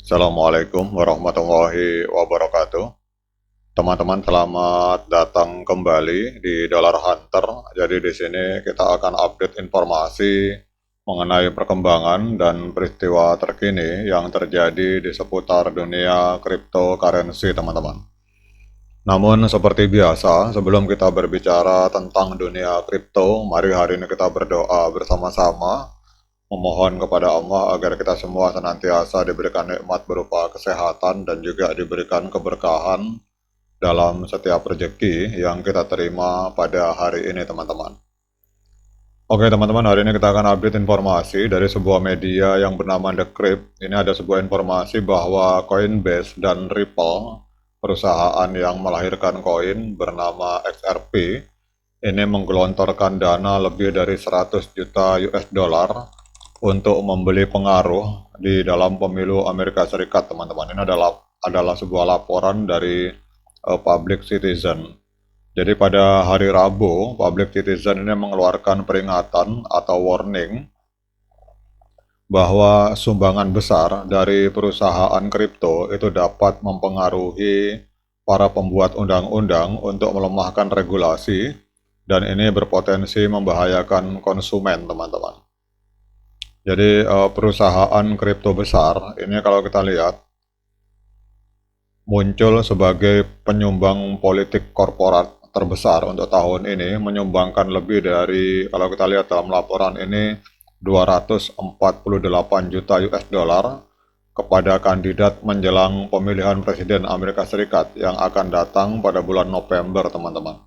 Assalamualaikum warahmatullahi wabarakatuh. Teman-teman, selamat datang kembali di Dollar Hunter. Jadi di sini kita akan update informasi mengenai perkembangan dan peristiwa terkini yang terjadi di seputar dunia cryptocurrency, teman-teman. Namun seperti biasa, sebelum kita berbicara tentang dunia kripto, mari hari ini kita berdoa bersama-sama memohon kepada Allah agar kita semua senantiasa diberikan nikmat berupa kesehatan dan juga diberikan keberkahan dalam setiap rezeki yang kita terima pada hari ini, teman-teman. Oke teman-teman, hari ini kita akan update informasi dari sebuah media yang bernama The Crypt. Ini ada sebuah informasi bahwa Coinbase dan Ripple, perusahaan yang melahirkan koin bernama XRP, ini menggelontorkan dana lebih dari 100 juta US dollar untuk membeli pengaruh di dalam pemilu Amerika Serikat, teman-teman. Ini adalah sebuah laporan dari Public Citizen. Jadi pada hari Rabu, Public Citizen ini mengeluarkan peringatan atau warning bahwa sumbangan besar dari perusahaan kripto itu dapat mempengaruhi para pembuat undang-undang untuk melemahkan regulasi dan ini berpotensi membahayakan konsumen, teman-teman. Jadi perusahaan kripto besar ini kalau kita lihat muncul sebagai penyumbang politik korporat terbesar untuk tahun ini, menyumbangkan lebih dari, kalau kita lihat dalam laporan ini, 248 juta US dollar kepada kandidat menjelang pemilihan presiden Amerika Serikat yang akan datang pada bulan November, teman-teman.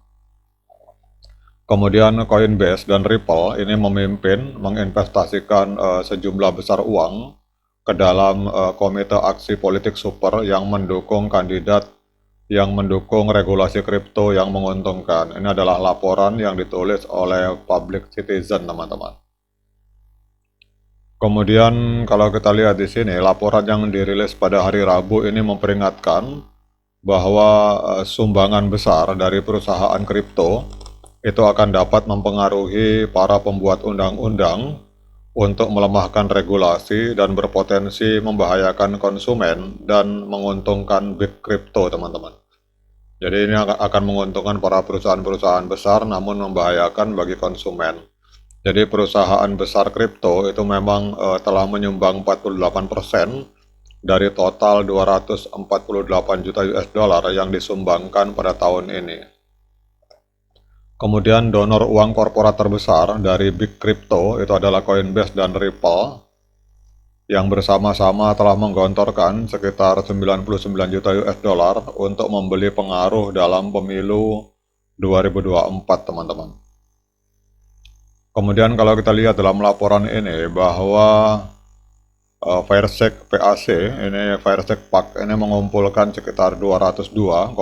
Kemudian Coinbase dan Ripple ini memimpin menginvestasikan sejumlah besar uang ke dalam komite aksi politik super yang mendukung kandidat yang mendukung regulasi kripto yang menguntungkan. Ini adalah laporan yang ditulis oleh Public Citizen, teman-teman. Kemudian kalau kita lihat di sini, laporan yang dirilis pada hari Rabu ini memperingatkan bahwa sumbangan besar dari perusahaan kripto itu akan dapat mempengaruhi para pembuat undang-undang untuk melemahkan regulasi dan berpotensi membahayakan konsumen dan menguntungkan big crypto, teman-teman. Jadi ini akan menguntungkan para perusahaan-perusahaan besar namun membahayakan bagi konsumen. Jadi perusahaan besar kripto itu memang telah menyumbang 48% dari total 248 juta US dollar yang disumbangkan pada tahun ini. Kemudian donor uang korporat terbesar dari Big Crypto itu adalah Coinbase dan Ripple yang bersama-sama telah menggelontorkan sekitar 99 juta US dollar untuk membeli pengaruh dalam pemilu 2024, teman-teman. Kemudian kalau kita lihat dalam laporan ini bahwa Firesec PAC, ini Firesec PAC ini mengumpulkan sekitar 202,9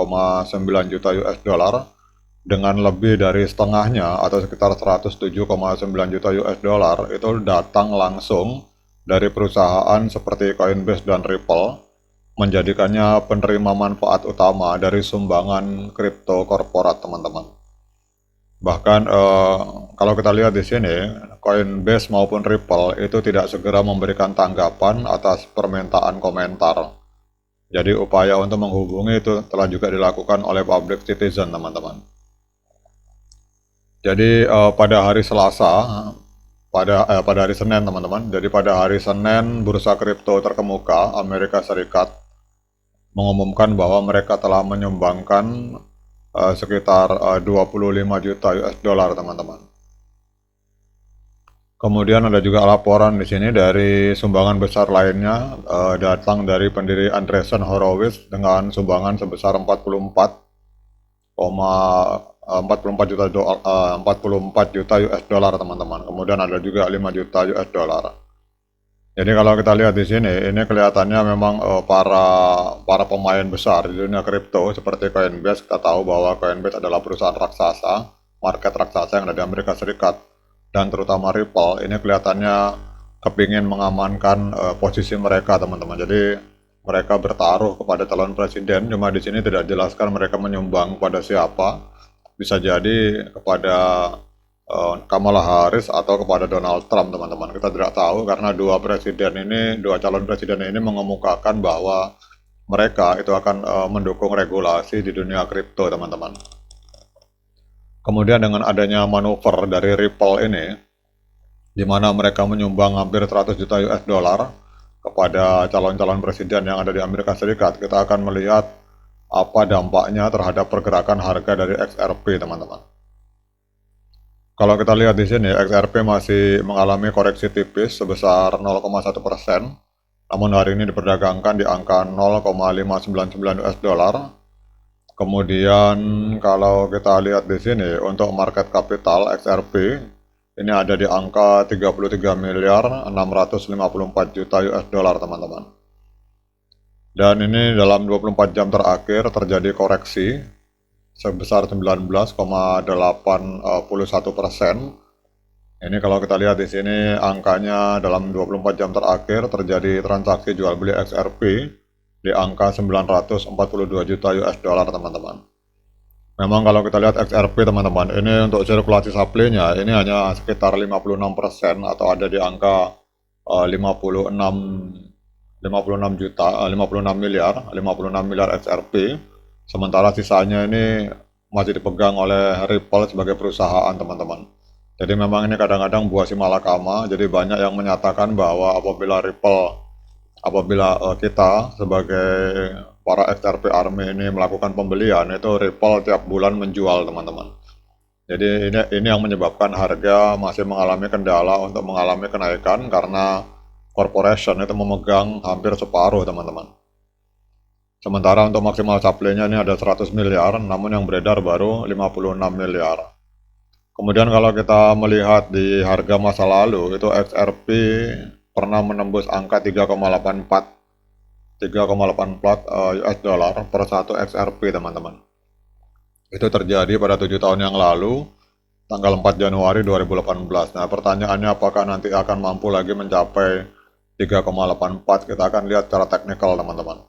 juta US dollar dengan lebih dari setengahnya atau sekitar 107,9 juta US dollar itu datang langsung dari perusahaan seperti Coinbase dan Ripple, menjadikannya penerima manfaat utama dari sumbangan kripto korporat, teman-teman. Bahkan kalau kita lihat di sini, Coinbase maupun Ripple itu tidak segera memberikan tanggapan atas permintaan komentar. Jadi upaya untuk menghubungi itu telah juga dilakukan oleh Public Citizen, teman-teman. Jadi pada hari Selasa, pada hari Senin, teman-teman. Jadi pada hari Senin, bursa kripto terkemuka Amerika Serikat mengumumkan bahwa mereka telah menyumbangkan sekitar 25 juta US dollar, teman-teman. Kemudian ada juga laporan di sini dari sumbangan besar lainnya datang dari pendiri Andreessen Horowitz dengan sumbangan sebesar 44 juta 44 juta US dollar, teman-teman. Kemudian ada juga 5 juta US dollar. Jadi kalau kita lihat di sini, ini kelihatannya memang para pemain besar di dunia kripto seperti Coinbase. Kita tahu bahwa Coinbase adalah perusahaan raksasa, market raksasa yang ada di Amerika Serikat, dan terutama Ripple. Ini kelihatannya kepingin mengamankan posisi mereka, teman-teman. Jadi mereka bertaruh kepada calon presiden. Cuma di sini tidak jelaskan mereka menyumbang pada siapa. Bisa jadi kepada Kamala Harris atau kepada Donald Trump, teman-teman. Kita tidak tahu karena dua calon presiden ini mengemukakan bahwa mereka itu akan mendukung regulasi di dunia kripto, teman-teman. Kemudian dengan adanya manuver dari Ripple ini, di mana mereka menyumbang hampir 100 juta US dollar kepada calon-calon presiden yang ada di Amerika Serikat, kita akan melihat apa dampaknya terhadap pergerakan harga dari XRP, teman-teman. Kalau kita lihat di sini, XRP masih mengalami koreksi tipis sebesar 0,1%, namun hari ini diperdagangkan di angka 0,599 US dollar. Kemudian kalau kita lihat di sini untuk market capital XRP ini ada di angka 33 miliar 654 juta US dollar, teman-teman. Dan ini dalam 24 jam terakhir terjadi koreksi sebesar 19,81%. Ini kalau kita lihat di sini angkanya dalam 24 jam terakhir terjadi transaksi jual beli XRP di angka 942 juta US dollar, teman-teman. Memang kalau kita lihat XRP, teman-teman, ini untuk sirkulasi supply-nya ini hanya sekitar 56% atau ada di angka 56 miliar XRP. Sementara sisanya ini masih dipegang oleh Ripple sebagai perusahaan, teman-teman. Jadi memang ini kadang-kadang buah si malakama. Jadi banyak yang menyatakan bahwa apabila kita sebagai para XRP Army ini melakukan pembelian, itu Ripple tiap bulan menjual, teman-teman. Jadi ini yang menyebabkan harga masih mengalami kendala untuk mengalami kenaikan karena corporation itu memegang hampir separuh, teman-teman. Sementara untuk maksimal supply-nya ini ada 100 miliar, namun yang beredar baru 56 miliar. Kemudian kalau kita melihat di harga masa lalu, itu XRP pernah menembus angka 3,84 US dollar per satu XRP, teman-teman. Itu terjadi pada 7 tahun yang lalu, tanggal 4 Januari 2018. Nah, pertanyaannya apakah nanti akan mampu lagi mencapai 3,84? Kita akan lihat secara teknikal, teman-teman.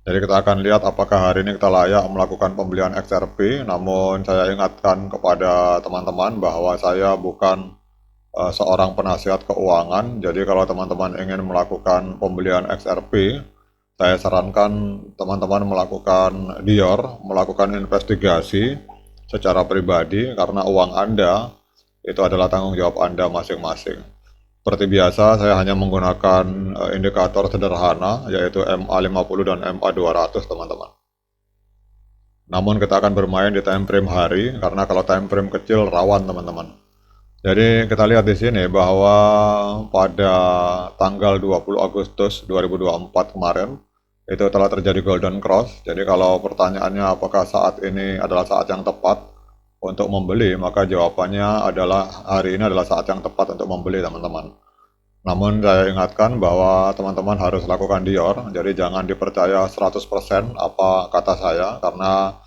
Jadi kita akan lihat apakah hari ini kita layak melakukan pembelian XRP. Namun saya ingatkan kepada teman-teman bahwa saya bukan seorang penasihat keuangan. Jadi kalau teman-teman ingin melakukan pembelian XRP, saya sarankan teman-teman melakukan DIOR, melakukan investigasi secara pribadi karena uang Anda itu adalah tanggung jawab Anda masing-masing. Seperti biasa, saya hanya menggunakan indikator sederhana, yaitu MA50 dan MA200, teman-teman. Namun kita akan bermain di time frame hari, karena kalau time frame kecil rawan, teman-teman. Jadi kita lihat di sini bahwa pada tanggal 20 Agustus 2024 kemarin, itu telah terjadi golden cross. Jadi kalau pertanyaannya apakah saat ini adalah saat yang tepat untuk membeli, maka jawabannya adalah hari ini adalah saat yang tepat untuk membeli, teman-teman. Namun saya ingatkan bahwa teman-teman harus lakukan DIOR, jadi jangan dipercaya 100% apa kata saya, karena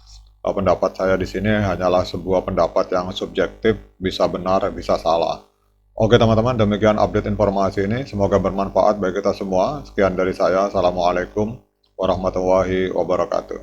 pendapat saya di sini hanyalah sebuah pendapat yang subjektif, bisa benar, bisa salah. Oke teman-teman, demikian update informasi ini, semoga bermanfaat bagi kita semua. Sekian dari saya, Assalamualaikum warahmatullahi wabarakatuh.